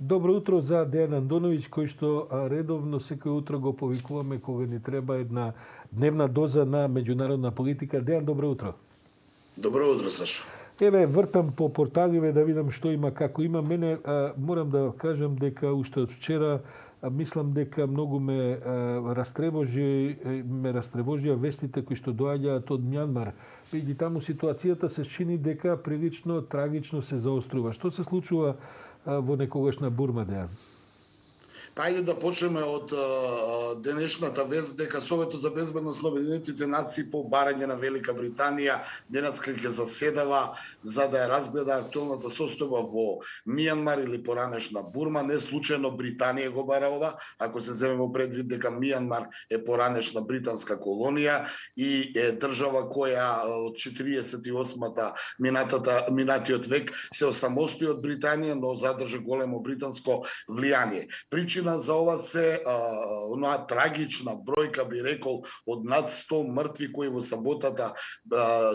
Добро утро за Дејан Андоновиќ, кој што редовно секој утро го повикуваме кога ни треба една дневна доза на меѓународна политика. Дејан, добро утро. Добро утро, Сашо. Еве, вртам по порталиве да видам што има, како има. Мене морам да кажам дека уште од вчера мислам дека многу ме растревожија вестите кои што доаѓаат од Мјанмар. Бидејќи таму ситуацијата се чини дека прилично трагично се заострува. Што се случува во некогашна Бурма, Дејан? Ајде да почнеме од денешната вест дека Советот за безбедност на Обединетите нации по барање на Велика Британија денеска ќе заседава за да ја разгледа актуелната состојба во Мијанмар или поранешна Бурма. Не случајно Британија го бара ова, ако се земе во предвид дека Мијанмар е поранешна британска колонија и е држава која од 48-та минатиот век се осамостои од Британија, но задржа големо британско влијание. Причина за ова се онаа трагична бројка, би рекол, од над 100 мртви кои во саботата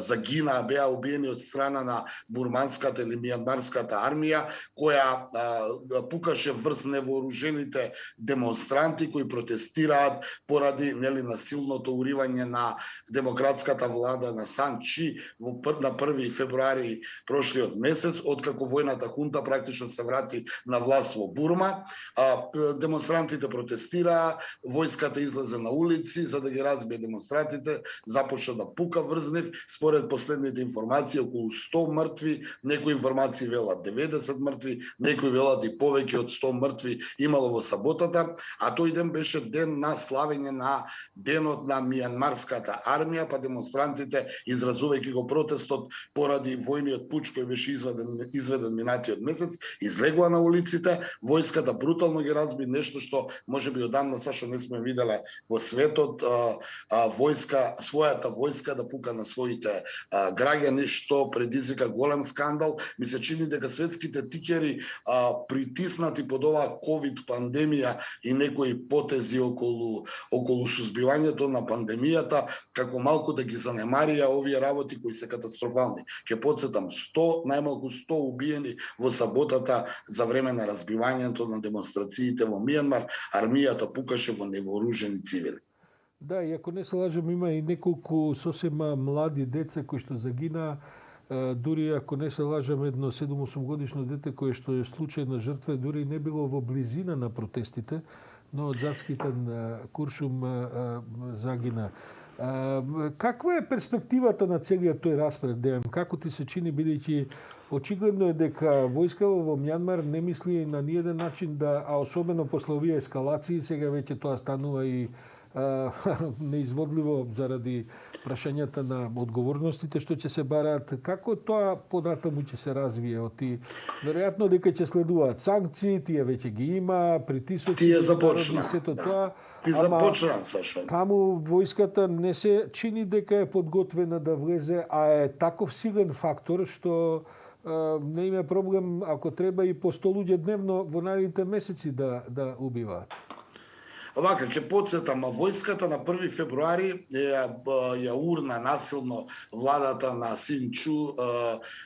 загинаа, беа убиени од страна на бурманската или мијанмарската армија, која пукаше врз невооружените демонстранти кои протестираат поради насилното уривање на демократската влада на Сан Чи на 1 февруари прошлиот месец, откако војната хунта практично се врати на власт во Бурма. Демонстрантите протестираа, војската излезе на улици за да ги разбие демонстрантите, започна да пука врз нив. Според последните информации околу 100 мртви, некои информации велат 90 мртви, некои велат и повеќе од 100 мртви имало во саботата, а тој ден беше ден на славење на денот на мијанмарската армија, па демонстрантите, изразувајќи го протестот поради војниот пуч кој беше изведен минатиот месец, излегла на улиците. Војската брутално ги разби, нешто што можеби одамна, Сашо, не сме виделе во светот, својата војска да пука на своите граѓани, што предизвика голем скандал. Ми се чини дека светските тикери притиснати под оваа ковид пандемија и некои потези околу сузбивањето на пандемијата, како малку да ги занемарија овие работи кои се катастрофални. Ќе потсетам, најмалку 100 убиени во саботата за време на разбивањето на демонстрациите во Мијанмар, армијата пукаше во невооружени цивили. Да, и ако не се лажам, има и неколку сосема млади деца кои што загинаа. Дури ако не се лажам, едно 7-8 годишно дете кое што е случајна жртва, дури не било во близина на протестите, но од Заскитен куршум загина. Каква е перспективата на целиот тој распред, Дејан? Како ти се чини, бидејќи очигледно е дека војскава во Мјанмар не мисли на ниеден начин да, а особено после овие ескалации, сега веќе тоа станува и неизводливо заради прашањата на одговорностите што ќе се бараат. Како тоа понатаму ќе се развие? Веројатно дека ќе следуваат санкции, тие веќе ги има, притисоци, тие започна. Сето тоа. И започна, Сашо. Таму војската не се чини дека е подготвена да влезе, а е таков силен фактор што не има проблем, ако треба, и по 100 луѓе дневно во наредните месеци да убиваат. Вака, ќе потсетам, војската на 1 февруари ја урна насилно владата на Син Чу,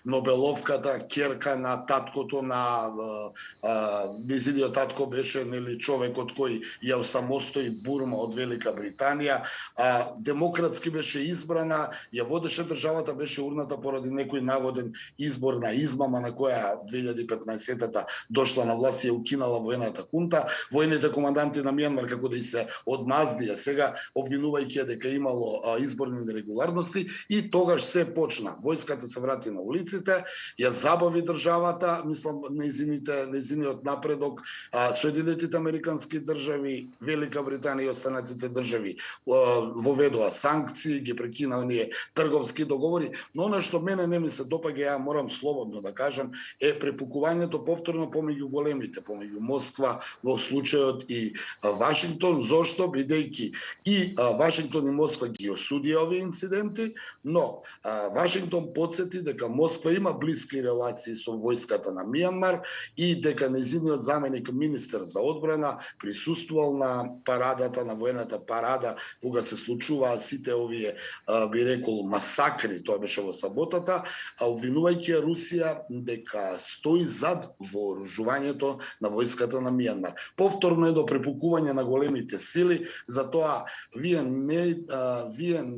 Нобеловката, ќерка на таткото на низиниот татко беше човекот кој ја осамостои Бурма од Велика Британија. Демократски беше избрана, ја водеше државата, беше урната поради некој наводен избор на измама на која 2015-та дошла на власт и ја укинала војната хунта. Војните команданти на Мијанмар како да и се одмаздија сега, обвинувајќи дека имало изборни нерегуларности, и тогаш се почна. Војската се врати на улиците, ја забави државата, мислам, нејзиниот напредок. Соединетите американски држави, Велика Британија и останатите држави воведоа санкции, ги прекина оние трговски договори, но она што мене не ми се допаѓа, ја морам слободно да кажам, е препукувањето повторно помеѓу големите, помеѓу Москва во случајот и Вашингтон Вашингтон, зошто бидејќи и Вашингтон и Москва ги осудија овие инциденти, но Вашингтон потсети дека Москва има блиски релации со војската на Мијанмар и дека нејзиниот заменик министер за одбрана присуствувал на парадата, на воената парада, кога се случуваа сите овие, би рекол, масакри, тоа беше во саботата, обвинувајќи Русија дека стои зад вооружувањето на војската на Мијанмар. Повторно е до препукување на големите сили, затоа вие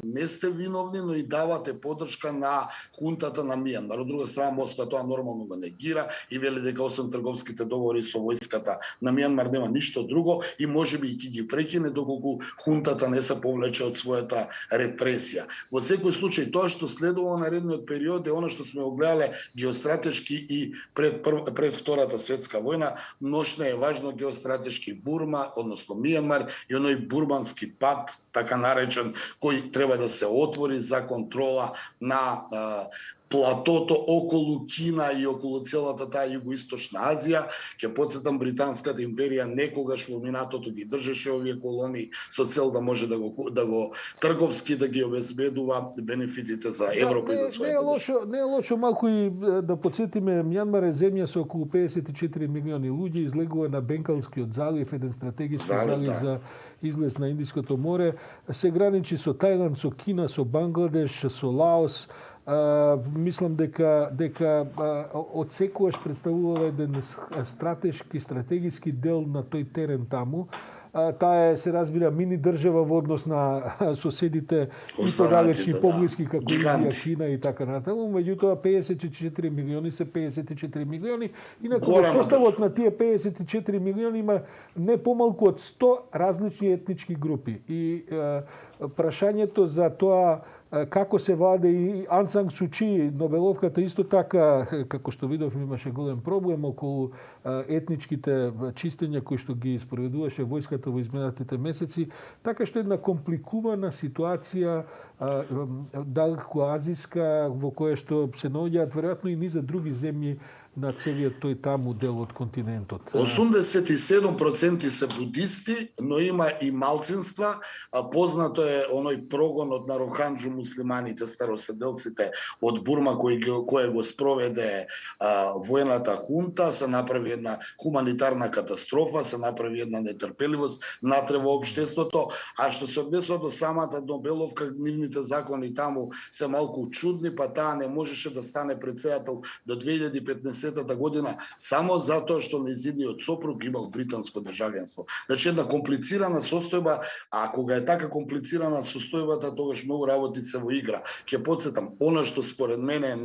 не сте виновни, но и давате поддршка на хунтата на Мијанмар. Од друга страна, Москва тоа нормално го негира и вели дека освен трговските договори со војската на Мијанмар нема ништо друго и можеби и ќе ги прекине доколку хунтата не се повлече од својата репресија. Во секој случај, тоа што следува наредниот период е она што сме огледале геостратешки и пред Втората светска војна. Ношна е важно геостратешки Бурма, односно Мијанмар и оној бурмански пат, така наречен, кој треба да се отвори за контрола на платото околу Кина и околу целата таа југоисточна Азија. Ќе потсетам, Британската империја некогаш во минатото ги држеше овие колонии со цел да може да го трговски да ги обезбедува бенефитите за Европа и за своите. Не е лошо малку и да потсетиме, Мјанмар е земја со околу 54 милиони луѓе, излегува на Бенгалскиот залив, еден стратегиски залив за излез на Индиското море, се граничи со Тајланд, со Кина, со Бангладеш, со Лаос. Мислам дека одсекуваш представува еден стратегиски дел на тој терен таму. Таа е, се разбира, мини држава во однос на соседите и подалечни поблиски како Индија, Кина и така натаму. Меѓутоа 54 милиони се 54 милиони. Инаку во составот на тие 54 милиони има не помалку од 100 различни етнички групи. И прашањето за тоа како се владе и Ан Сан Су Чи, Нобеловката, исто така, како што видовме, имаше голем проблем околу етничките чистења кои што ги спроведуваше војската во изминатите месеци, така што една компликувана ситуација далекоазиска во која што се наоѓаат веројатно и низа други земји на целиот тој таму дел од континентот. 87% се будисти, но има и малцинства. Познато е оној прогонот на Роханџу муслиманите, староседелците од Бурма кој го спроведе воената хунта, се направи една хуманитарна катастрофа, се направи една нетрпеливост натре во општеството, а што се однесува до самата Нобеловка, нивните закони таму се малку чудни, па таа не можеше да стане претседател до 2015 година само затоа што нејзиниот сопруг имал британско државјанство. Значи една комплицирана состојба, а кога е така комплицирана состојбата, тогаш многу работи се во игра. Ќе потсетам, она што според мене е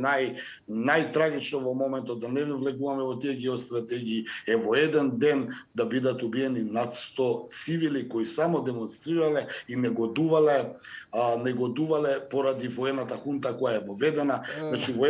најтрагично во моментот, да не влегуваме во тие геостратегии, е во еден ден да бидат убиени над 100 цивили кои само демонстрирале и негодувале поради воената хунта која е воведена, значи во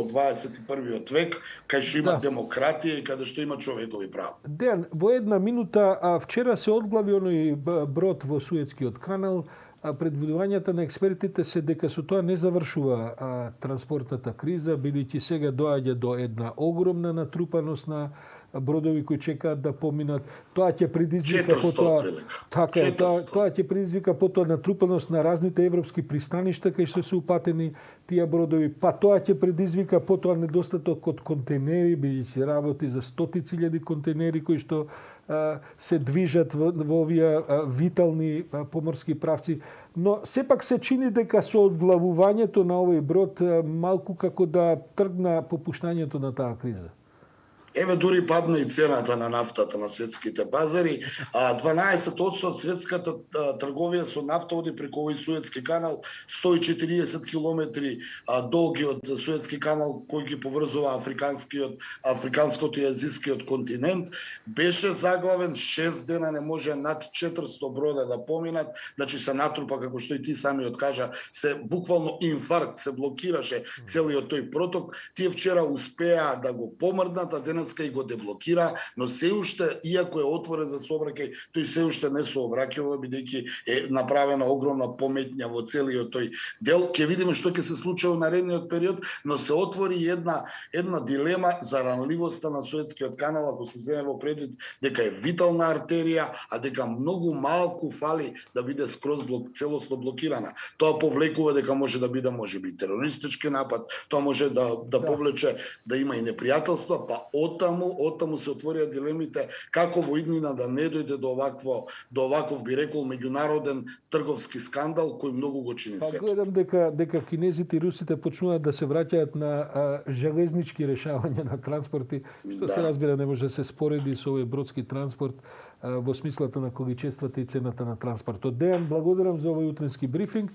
21. век, кај што има демократија и каде што има човекови права. Дејан, во една минута, вчера се одглави оној брод во Суетскиот канал. Предвидувањата на експертите се дека со тоа не завршува транспортната криза, бидејќи сега доаѓа до една огромна натрупаност на бродови кои чекаат да поминат. Тоа ќе предизвика тоа ќе предизвика потоа натрупаност на разните европски пристаништа кај што се упатени тие бродови. Па тоа ќе предизвика потоа недостаток од контейнери, бидејќи работи за стотици илјади контейнери кои што се движат во овие витални поморски правци. Но сепак се чини дека со одглавувањето на овој брод малку како да тргна попуштањето на таа криза. Еве дури падна и цената на нафтата на светските пазари. 12% од светската трговија со нафта оди преку овој Суетски канал, 140 километри долгиот Суетски канал кој ги поврзува африканското и азискиот континент, беше заглавен 6 дена, не може над 400 брода да поминат, значи се натрупа, како што и ти самиот кажа, се буквално инфаркт, се блокираше целиот тој проток. Тие вчера успеа да го помрднат, а денес Македонска и го деблокира, но се уште, иако е отворен за сообраќај, тој се уште не сообраќава, бидејќи е направена огромна пометња во целиот тој дел. Ќе видиме што ќе се случи во наредниот период, но се отвори една дилема за ранливоста на Суетскиот канал, ако се земе во предвид дека е витална артерија, а дека многу малку фали да биде скроз целосно блокирана. Тоа повлекува дека може да биде можеби терористички напад, тоа може да повлече да има и непријателства, па оттаму се отворија дилемите како во иднина да не дојде до оваков би рекол меѓународен трговски скандал кој многу го чини Па светот. гледам дека кинезите и русите почнуваат да се враќаат на железнички решавања на транспорти, што се разбира не може да се спореди со овој бродски транспорт во смислата на количествата и цената на транспортот. Дејан, благодарам за овој утрински брифинг.